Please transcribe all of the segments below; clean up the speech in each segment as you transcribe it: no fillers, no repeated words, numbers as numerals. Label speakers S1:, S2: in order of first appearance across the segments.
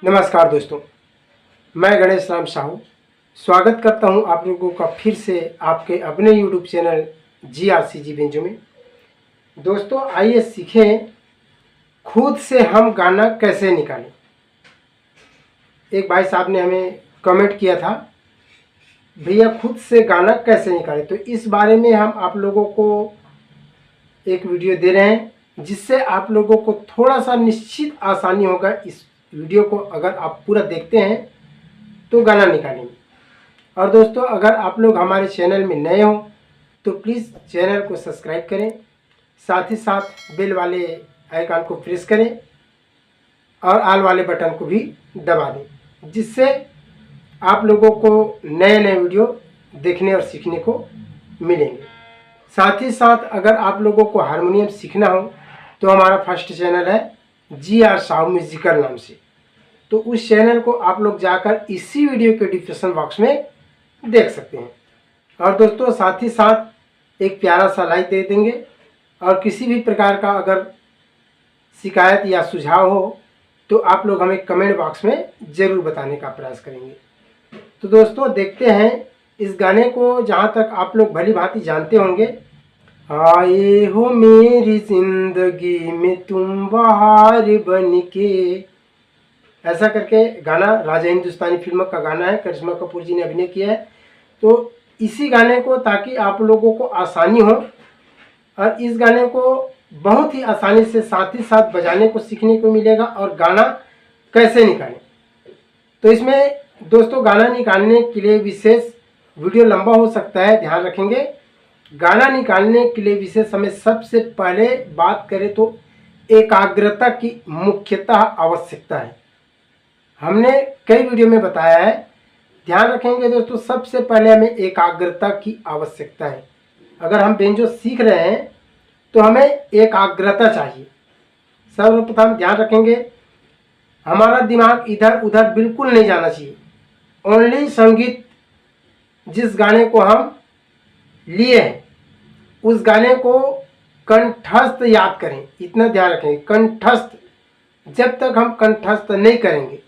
S1: नमस्कार दोस्तों, मैं गणेश राम साहू स्वागत करता हूं आप लोगों का फिर से आपके अपने YouTube चैनल GRCG बेंजो में। दोस्तों आइए सीखें खुद से हम गाना कैसे निकालें। एक भाई साहब ने हमें कमेंट किया था, भैया खुद से गाना कैसे निकालें। तो इस बारे में हम आप लोगों को एक वीडियो दे रहे हैं जिससे आप लोगों को थोड़ा सा निश्चित आसानी होगा। इस वीडियो को अगर आप पूरा देखते हैं तो गाना निकालेंगे। और दोस्तों अगर आप लोग हमारे चैनल में नए हो तो प्लीज़ चैनल को सब्सक्राइब करें, साथ ही साथ बेल वाले आइकन को प्रेस करें और ऑल वाले बटन को भी दबा दें, जिससे आप लोगों को नए नए वीडियो देखने और सीखने को मिलेंगे। साथ ही साथ अगर आप लोगों को हारमोनियम सीखना हो तो हमारा फर्स्ट चैनल है GR साहू म्यूजिकल नाम से, तो उस चैनल को आप लोग जाकर इसी वीडियो के डिस्क्रिप्शन बॉक्स में देख सकते हैं। और दोस्तों साथ ही साथ एक प्यारा सा लाइक दे देंगे और किसी भी प्रकार का अगर शिकायत या सुझाव हो तो आप लोग हमें कमेंट बॉक्स में ज़रूर बताने का प्रयास करेंगे। तो दोस्तों देखते हैं इस गाने को, जहाँ तक आप लोग भली भांति जानते होंगे। आए हो मेरी जिंदगी में तुम बहार बन के, ऐसा करके गाना राजा हिंदुस्तानी फिल्म का गाना है, करिश्मा कपूर जी ने अभिनय किया है। तो इसी गाने को ताकि आप लोगों को आसानी हो और इस गाने को बहुत ही आसानी से साथ ही साथ बजाने को सीखने को मिलेगा और गाना कैसे निकालें। तो इसमें दोस्तों गाना निकालने के लिए विशेष वीडियो लंबा हो सकता है, ध्यान रखेंगे। गाना निकालने के लिए विशेष हमें सबसे पहले बात करें तो एकाग्रता की मुख्यतः आवश्यकता है। हमने कई वीडियो में बताया है, ध्यान रखेंगे दोस्तों। सबसे पहले हमें एकाग्रता की आवश्यकता है। अगर हम बेंजो सीख रहे हैं तो हमें एकाग्रता चाहिए। सर्वप्रथम ध्यान रखेंगे हमारा दिमाग इधर उधर बिल्कुल नहीं जाना चाहिए। ओनली संगीत, जिस गाने को हम लिए हैं उस गाने को कंठस्थ याद करें, इतना ध्यान रखेंगे। कंठस्थ, जब तक हम कंठस्थ नहीं करेंगे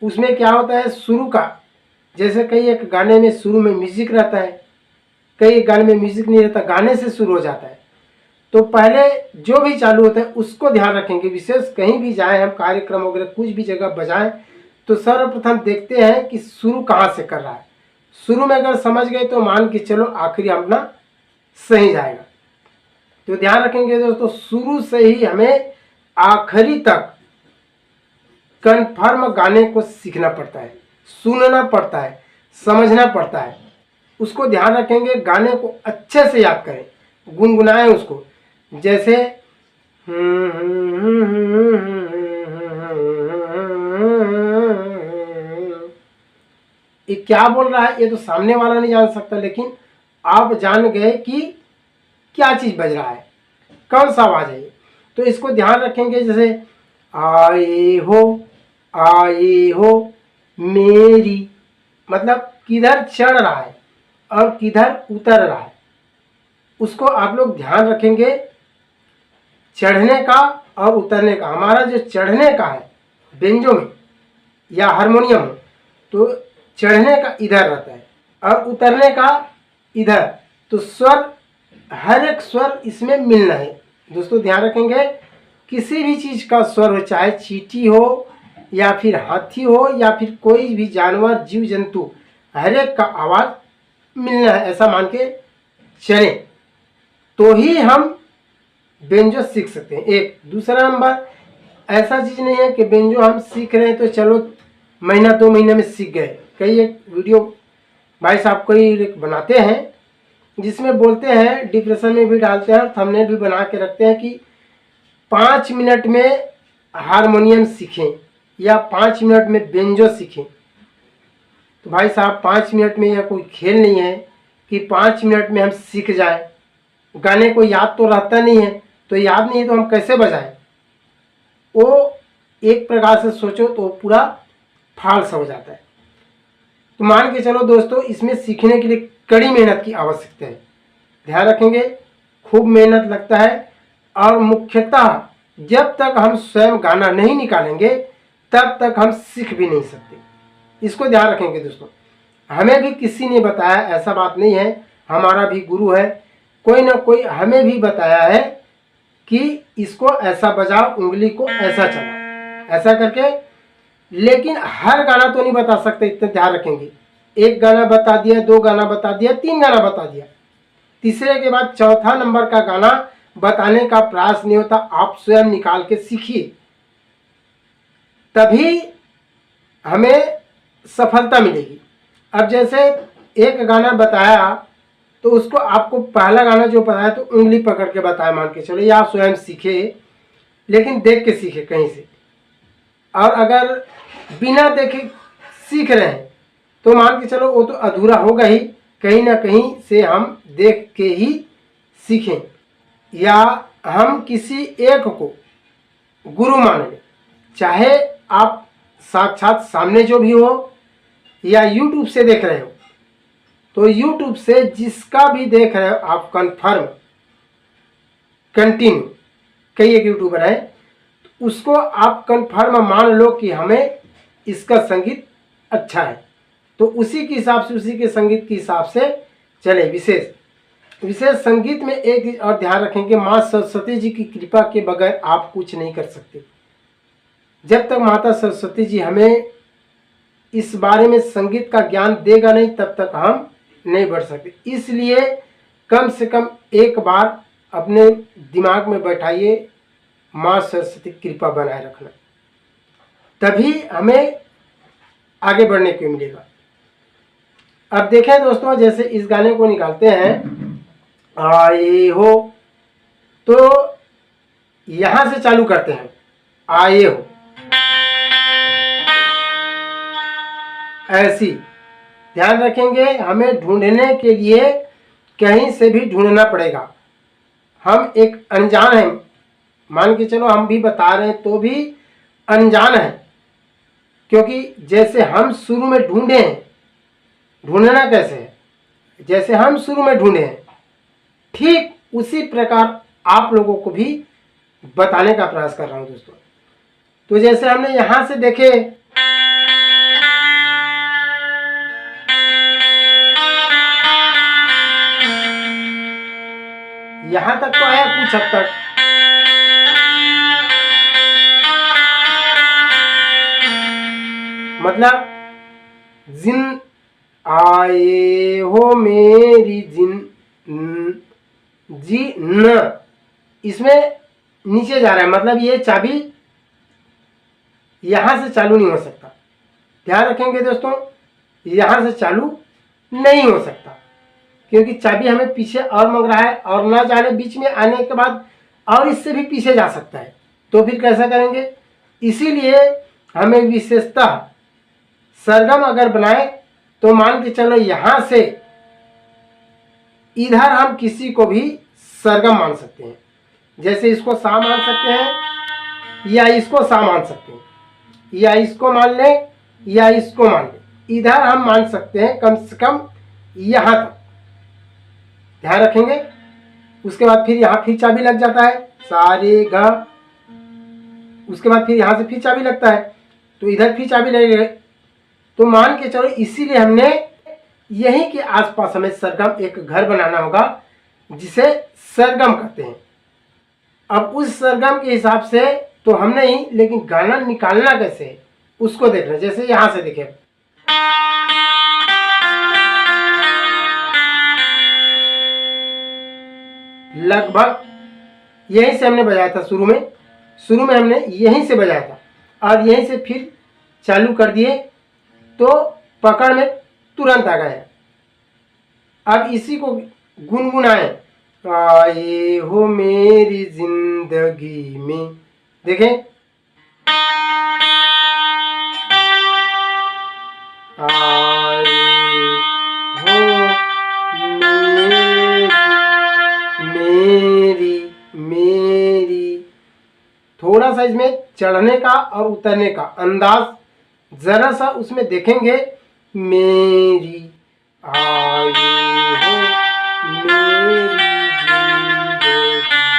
S1: उसमें क्या होता है, शुरू का जैसे कई एक गाने में शुरू में म्यूजिक रहता है, कई एक गाने में म्यूजिक नहीं रहता, गाने से शुरू हो जाता है। तो पहले जो भी चालू होता है उसको ध्यान रखेंगे। विशेष कहीं भी जाएं हम, कार्यक्रम वगैरह कुछ भी जगह बजाएं तो सर्वप्रथम देखते हैं कि शुरू कहाँ से कर रहा है। शुरू में अगर समझ गए तो मान के चलो आखिरी अपना सही जाएगा। तो ध्यान रखेंगे दोस्तों, शुरू से ही हमें आखिरी तक कन्फर्म गाने को सीखना पड़ता है, सुनना पड़ता है, समझना पड़ता है। उसको ध्यान रखेंगे, गाने को अच्छे से याद करें, गुनगुनाएं उसको। जैसे ये क्या बोल रहा है ये तो सामने वाला नहीं जान सकता, लेकिन आप जान गए कि क्या चीज़ बज रहा है, कौन सा आवाज़ है ये। तो इसको ध्यान रखेंगे। जैसे आए हो मेरी, मतलब किधर चढ़ रहा है और किधर उतर रहा है, उसको आप लोग ध्यान रखेंगे। चढ़ने का और उतरने का, हमारा जो चढ़ने का है बेंजो में या हारमोनियम में, तो चढ़ने का इधर रहता है और उतरने का इधर। तो स्वर, हर एक स्वर इसमें मिलना है दोस्तों, ध्यान रखेंगे। किसी भी चीज़ का स्वर हो, चाहे चींटी हो या फिर हाथी हो या फिर कोई भी जानवर, जीव जंतु, हर एक का आवाज़ मिलना है, ऐसा मान के चलें तो ही हम बेंजो सीख सकते हैं। एक दूसरा नंबर, ऐसा चीज़ नहीं है कि बेंजो हम सीख रहे हैं तो चलो महीना 2 महीने में सीख गए। कई एक वीडियो भाई साहब कोई बनाते हैं जिसमें बोलते हैं, डिप्रेशन में भी डालते हैं और थंबनेल भी बना के रखते हैं कि 5 मिनट में हारमोनियम सीखें या 5 मिनट में बेंजो सीखें। तो भाई साहब 5 मिनट में यह कोई खेल नहीं है कि 5 मिनट में हम सीख जाएं। गाने को याद तो रहता नहीं है, तो याद नहीं है तो हम कैसे बजाएं। वो एक प्रकार से सोचो तो पूरा फाल्स हो जाता है। तो मान के चलो दोस्तों, इसमें सीखने के लिए कड़ी मेहनत की आवश्यकता है, ध्यान रखेंगे। खूब मेहनत लगता है और मुख्यतः जब तक हम स्वयं गाना नहीं निकालेंगे तब तक हम सीख भी नहीं सकते। इसको ध्यान रखेंगे दोस्तों। हमें भी किसी ने बताया, ऐसा बात नहीं है, हमारा भी गुरु है, कोई ना कोई हमें भी बताया है कि इसको ऐसा बजाओ, उंगली को ऐसा चलाओ, ऐसा करके। लेकिन हर गाना तो नहीं बता सकते, इतना ध्यान रखेंगे। एक गाना बता दिया, 2 गाना बता दिया, 3 गाना बता दिया, तीसरे के बाद चौथा नंबर का गाना बताने का प्रयास नहीं होता। आप स्वयं निकाल के सीखिए, तभी हमें सफलता मिलेगी। अब जैसे एक गाना बताया तो उसको आपको पहला गाना जो बताया तो उंगली पकड़ के बताया, मान के चलो, या आप स्वयं सीखे, लेकिन देख के सीखे कहीं से। और अगर बिना देखे सीख रहे हैं तो मान के चलो वो तो अधूरा होगा ही, कहीं ना कहीं से हम देख के ही सीखें, या हम किसी एक को गुरु मान लें, चाहे आप साक्षात सामने जो भी हो या यूट्यूब से देख रहे हो। तो यूट्यूब से जिसका भी देख रहे हो आप कंफर्म कंटिन्यू, कई एक यूट्यूबर है, उसको आप कंफर्म मान लो कि हमें इसका संगीत अच्छा है, तो उसी के हिसाब से, उसी के संगीत के हिसाब से चले। विशेष संगीत में एक और ध्यान रखेंगे, माँ सरस्वती जी की कृपा के बगैर आप कुछ नहीं कर सकते। जब तक माता सरस्वती जी हमें इस बारे में संगीत का ज्ञान देगा नहीं, तब तक हम नहीं बढ़ सकते। इसलिए कम से कम एक बार अपने दिमाग में बैठाइए, माँ सरस्वती कृपा बनाए रखना, तभी हमें आगे बढ़ने को मिलेगा। अब देखें दोस्तों, जैसे इस गाने को निकालते हैं, आए हो, तो यहां से चालू करते हैं, आए हो, ऐसी। ध्यान रखेंगे, हमें ढूंढने के लिए कहीं से भी ढूंढना पड़ेगा। हम एक अनजान हैं, मान के चलो हम भी बता रहे हैं तो भी अनजान है, क्योंकि जैसे हम शुरू में ढूंढे हैं, ढूंढना कैसे है, जैसे हम शुरू में ढूंढे हैं, ठीक उसी प्रकार आप लोगों को भी बताने का प्रयास कर रहा हूं दोस्तों। तो जैसे हमने यहां से देखे, यहां तक तो आया कुछ हद तक, मतलब जिन आए हो मेरी जिन, जी न, इसमें नीचे जा रहा है, मतलब ये चाबी यहां से चालू नहीं हो सकता। ध्यान रखेंगे दोस्तों, यहां से चालू नहीं हो सकता, क्योंकि चाबी हमें पीछे और मांग रहा है, और ना जाने बीच में आने के बाद और इससे भी पीछे जा सकता है, तो फिर कैसा करेंगे। इसीलिए हमें विशेषतः सरगम अगर बनाए तो मान के चलो यहां से इधर हम किसी को भी सरगम मान सकते हैं, जैसे इसको सा मान सकते हैं, या इसको सा मान सकते हैं, या इसको मान लें, या इसको मान लें, इधर हम मान सकते हैं कम से कम यहां तक। ध्यान रखेंगे। उसके बाद फिर यहां फिर चाबी लग जाता है, सारे ग, उसके बाद फिर यहां से फिर चाबी लगता है, तो इधर फिर चाबी लगेगा। तो मान के चलो, इसीलिए हमने यहीं के आसपास हमें सरगम एक घर बनाना होगा, जिसे सरगम कहते हैं। अब उस सरगम के हिसाब से तो हम नहीं, लेकिन गाना निकालना कैसे है उसको देखना। जैसे यहां से देखें, लगभग यहीं से हमने बजाया था, शुरू में हमने यहीं से बजाया था, और यहीं से फिर चालू कर दिए तो पकड़ में तुरंत आ गए। अब इसी को गुनगुनाए, आए हो मेरी जिंदगी में, देखें, आए हो मेरी, थोड़ा सा इसमें चढ़ने का और उतरने का अंदाज जरा सा उसमें देखेंगे। मेरी आए हो मेरी जिंदगी, आए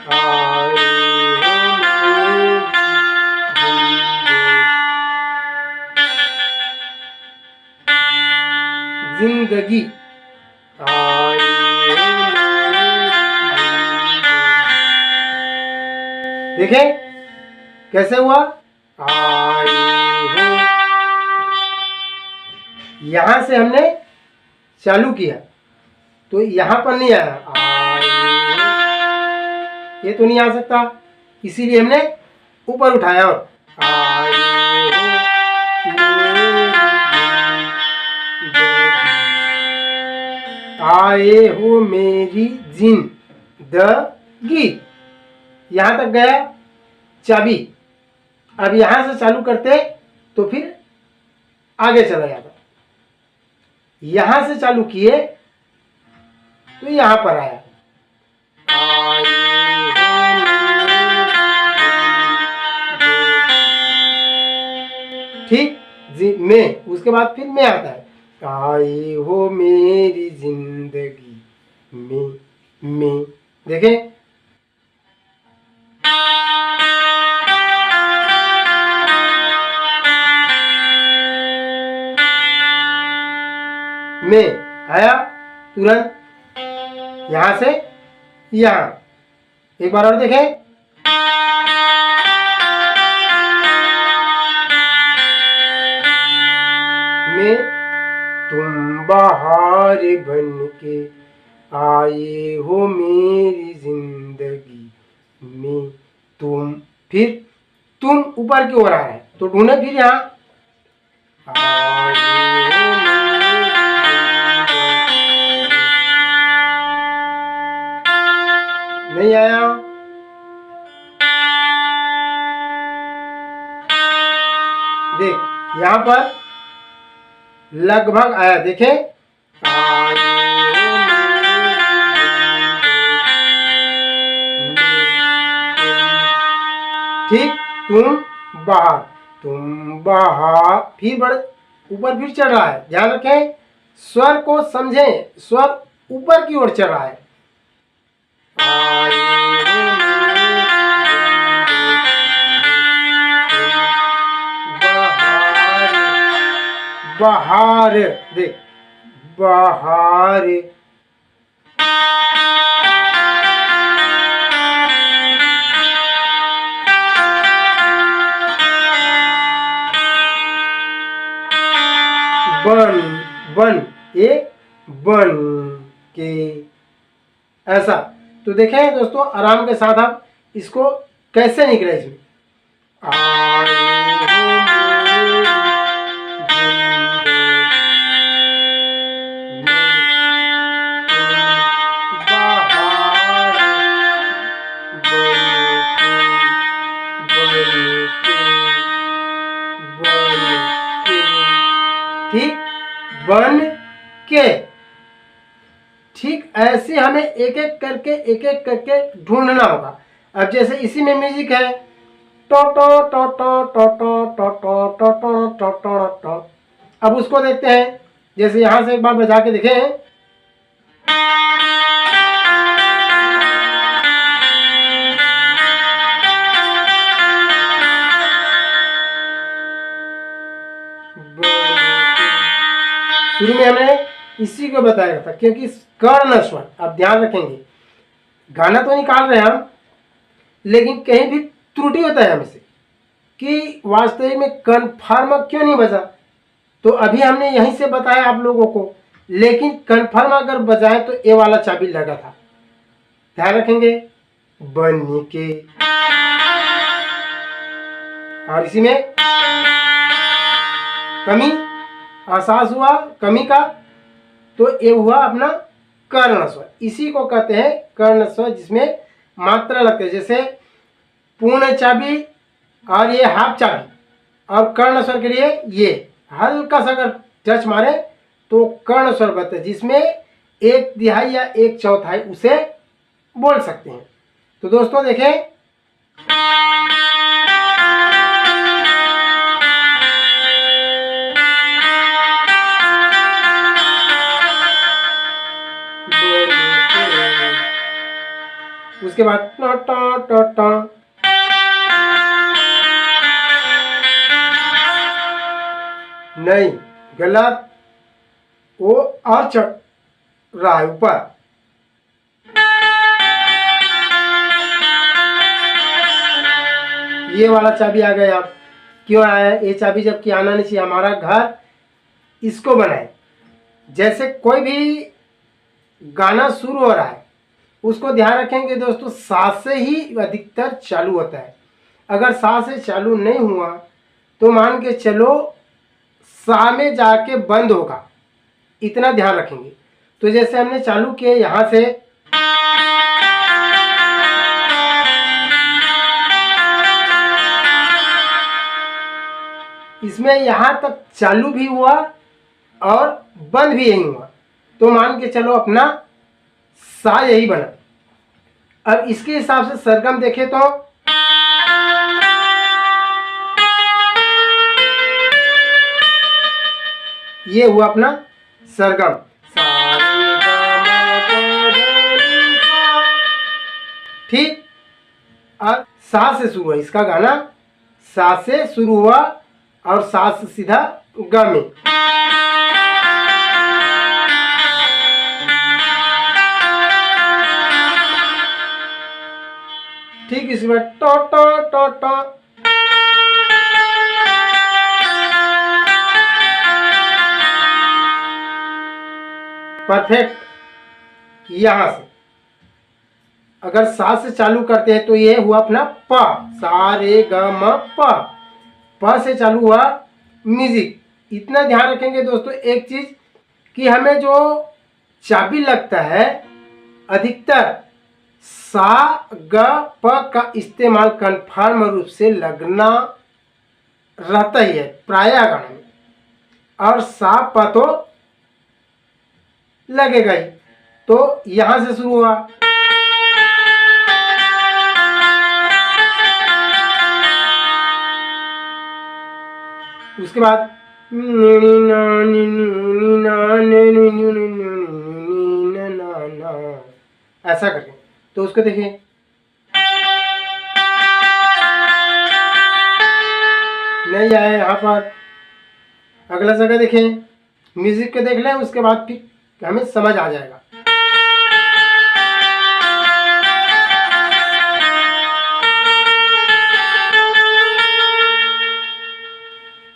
S1: हो मेरी जिंदगी। आए देखें कैसे हुआ, आए हो। यहां से हमने चालू किया तो यहां पर नहीं आया, आए हो। ये तो नहीं आ सकता, इसीलिए हमने ऊपर उठाया और आए हो, आए हो मेरी जिंदगी। यहां तक गया चाबी। अब यहां से चालू करते तो फिर आगे चला जाता। यहां से चालू किए तो यहां पर आया, ठीक जी में। उसके बाद फिर में आता है, आए हो मेरी जिंदगी में। देखें में आया तुरंत, यहां से यहां। एक बार और देखें, में तुम बाहर बन के आए हो मेरी जिंदगी में। तुम, फिर तुम ऊपर की ओर आ रहा है तो ढूंढे फिर यहां, नहीं आया। देख यहां पर लगभग आया, देखें ठीक। तुम बाहर फिर बड़े ऊपर फिर चढ़ रहा है। ध्यान रखें, स्वर को समझें, स्वर ऊपर की ओर चढ़ रहा है। बाहर, देख बाहर, बन ये बन के, ऐसा। तो देखें दोस्तों, आराम के साथ आप इसको कैसे निकले इसमें, ठीक, बन के। ठीक ऐसे हमें एक एक करके ढूंढना होगा। अब जैसे इसी में म्यूजिक है, टो टो टो टो टो टो टो टो टो टो टो टो टो। अब उसको देखते हैं, जैसे यहां से एक बार बजा के देखें, शुरू में हमने इसी को बताया था, क्योंकि कर्ण स्वर, अब ध्यान रखेंगे, गाना तो निकाल रहे हैं हम, लेकिन कहीं भी त्रुटि होता है हमसे कि वास्तविक में कन्फर्म क्यों नहीं बजा। तो अभी हमने यहीं से बताया आप लोगों को, लेकिन कन्फर्म अगर बजाए तो ए वाला चाबी लगा था। ध्यान रखेंगे, बन के, और इसी में कमी, एहसास हुआ कमी का, तो ये हुआ अपना कर्ण स्वर। इसी को कहते हैं कर्ण स्वर, जिसमें मात्रा लगते हैं। जैसे पूर्ण चाबी और ये हाफ चाबी, और कर्ण स्वर के लिए ये हल्का सा अगर टच मारे तो कर्ण स्वर बनते हैं, जिसमें एक तिहाई या एक चौथाई उसे बोल सकते हैं। तो दोस्तों देखें, उसके बाद टा टा टा टा, नहीं, गलत। वो और चढ़ रहा है ऊपर। ये वाला चाबी आ गया। अब क्यों आया है ये चाबी, जबकि आना नहीं चाहिए। हमारा घर इसको बनाए। जैसे कोई भी गाना शुरू हो रहा है उसको ध्यान रखेंगे दोस्तों, सा से ही अधिकतर चालू होता है। अगर सा से चालू नहीं हुआ तो मान के चलो सा में जाके बंद होगा, इतना ध्यान रखेंगे। तो जैसे हमने चालू किए यहाँ से, इसमें यहाँ तक चालू भी हुआ और बंद भी यही हुआ, तो मान के चलो अपना सा यही बना। अब इसके हिसाब से सरगम देखें तो ये हुआ अपना सरगम। ठीक, अब सा से शुरू हुआ इसका गाना, सा से शुरू हुआ और सा से सीधा ग में। ठीक, इसके बाद टो टो टो टो। परफेक्ट। यहां से अगर सा से चालू करते हैं तो ये हुआ अपना प, सा रे ग म प। प से चालू हुआ म्यूजिक। इतना ध्यान रखेंगे दोस्तों एक चीज कि हमें जो चाबी लगता है अधिकतर सा ग प का इस्तेमाल कन्फर्म रूप से लगना रहता ही है प्रायः गाने में, और सा प तो लगेगा ही। तो यहां से शुरू हुआ, उसके बाद ऐसा करके। तो उसको देखिए, नहीं आया यहाँ पर। अगला जगह देखें, म्यूजिक के देख लें, उसके बाद फिर हमें समझ आ जाएगा।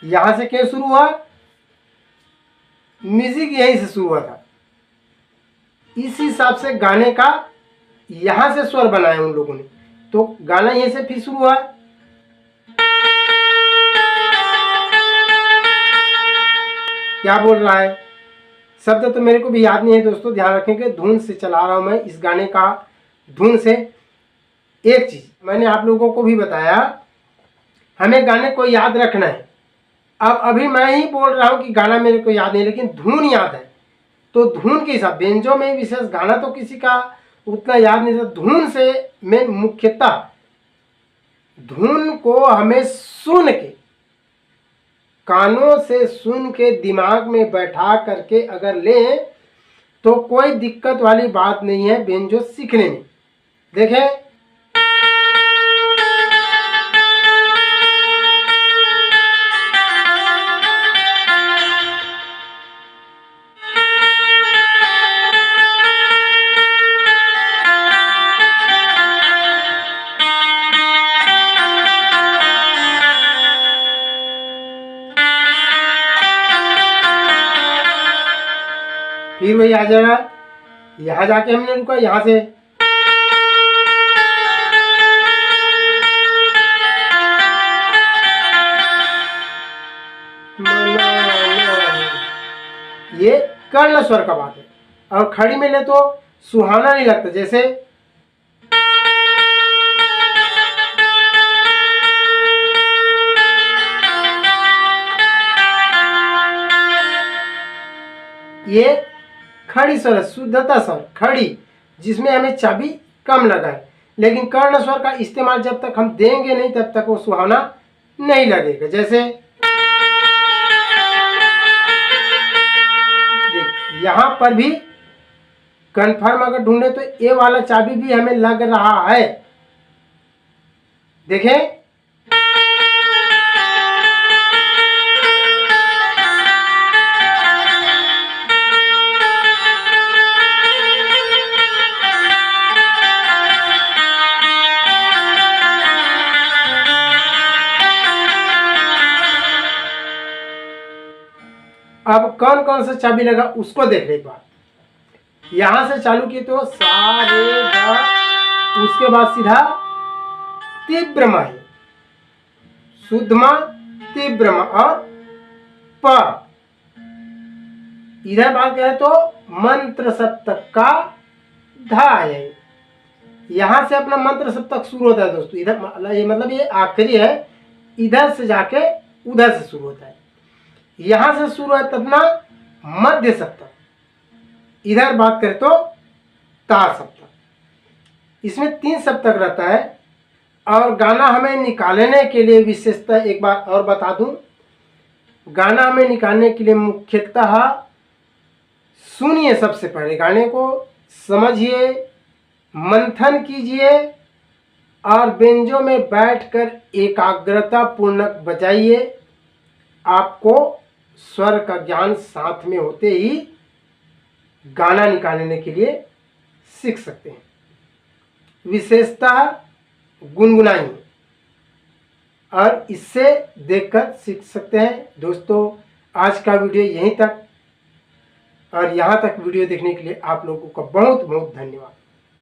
S1: यहां से क्या शुरू हुआ, म्यूजिक यहीं से शुरू हुआ था। इस हिसाब से गाने का यहां से स्वर बनाया उन लोगों ने, तो गाना यहीं से फिर शुरू हुआ। क्या बोल रहा है शब्द तो मेरे को भी याद नहीं है दोस्तों, ध्यान रखेंगे। धुन से चला रहा हूं मैं इस गाने का, धुन से। एक चीज मैंने आप लोगों को भी बताया, हमें गाने को याद रखना है। अब अभी मैं ही बोल रहा हूं कि गाना मेरे को याद नहीं, लेकिन धुन याद है। तो धुन के हिसाब, बेंजो में विशेष गाना तो किसी का उतना याद नहीं था, धुन से मैं मुख्यतः धुन को हमें सुन के, कानों से सुन के दिमाग में बैठा करके अगर लें तो कोई दिक्कत वाली बात नहीं है बेंजो सीखने में। देखें, फिर वही आ जाएगा। यहाँ जाके हमने रुका, यहाँ से ये कर्ण स्वर का बात है। और खड़ी में ले तो सुहाना नहीं लगता। जैसे ये खड़ी स्वर, शुद्धता स्वर खड़ी, जिसमें हमें चाबी कम लगा है। लेकिन कर्ण स्वर का इस्तेमाल जब तक हम देंगे नहीं तब तक वो सुहाना नहीं लगेगा। जैसे यहां पर भी कन्फर्म अगर ढूंढे तो ये वाला चाबी भी हमें लग रहा है। देखें, अब कौन कौन सा चाबी लगा उसको देख ले एक बार। यहां से चालू किए तो सा रे गा, उसके बाद सीधा तीव्र मा, शुद्ध मा, तीव्र मा और प। इधर बात करें तो मंत्र सप्तक का धा है। यहां से अपना मंत्र सप्तक शुरू होता है दोस्तों। इधर ये मतलब ये आखिरी है, इधर से जाके उधर से शुरू होता है। यहां से शुरू है अपना मध्य सप्तक। इधर बात करें तो तार सप्तक। इसमें 3 सप्तक रहता है। और गाना हमें निकालने के लिए विशेषता एक बार और बता दूं, गाना हमें निकालने के लिए मुख्यतः सुनिए, सबसे पहले गाने को समझिए, मंथन कीजिए और बेंजो में बैठकर एकाग्रता पूर्वक बजाइए। आपको स्वर का ज्ञान साथ में होते ही गाना निकालने के लिए सीख सकते हैं। विशेषता गुनगुनाइए और इससे देखकर सीख सकते हैं। दोस्तों आज का वीडियो यहीं तक, और यहाँ तक वीडियो देखने के लिए आप लोगों का बहुत बहुत धन्यवाद।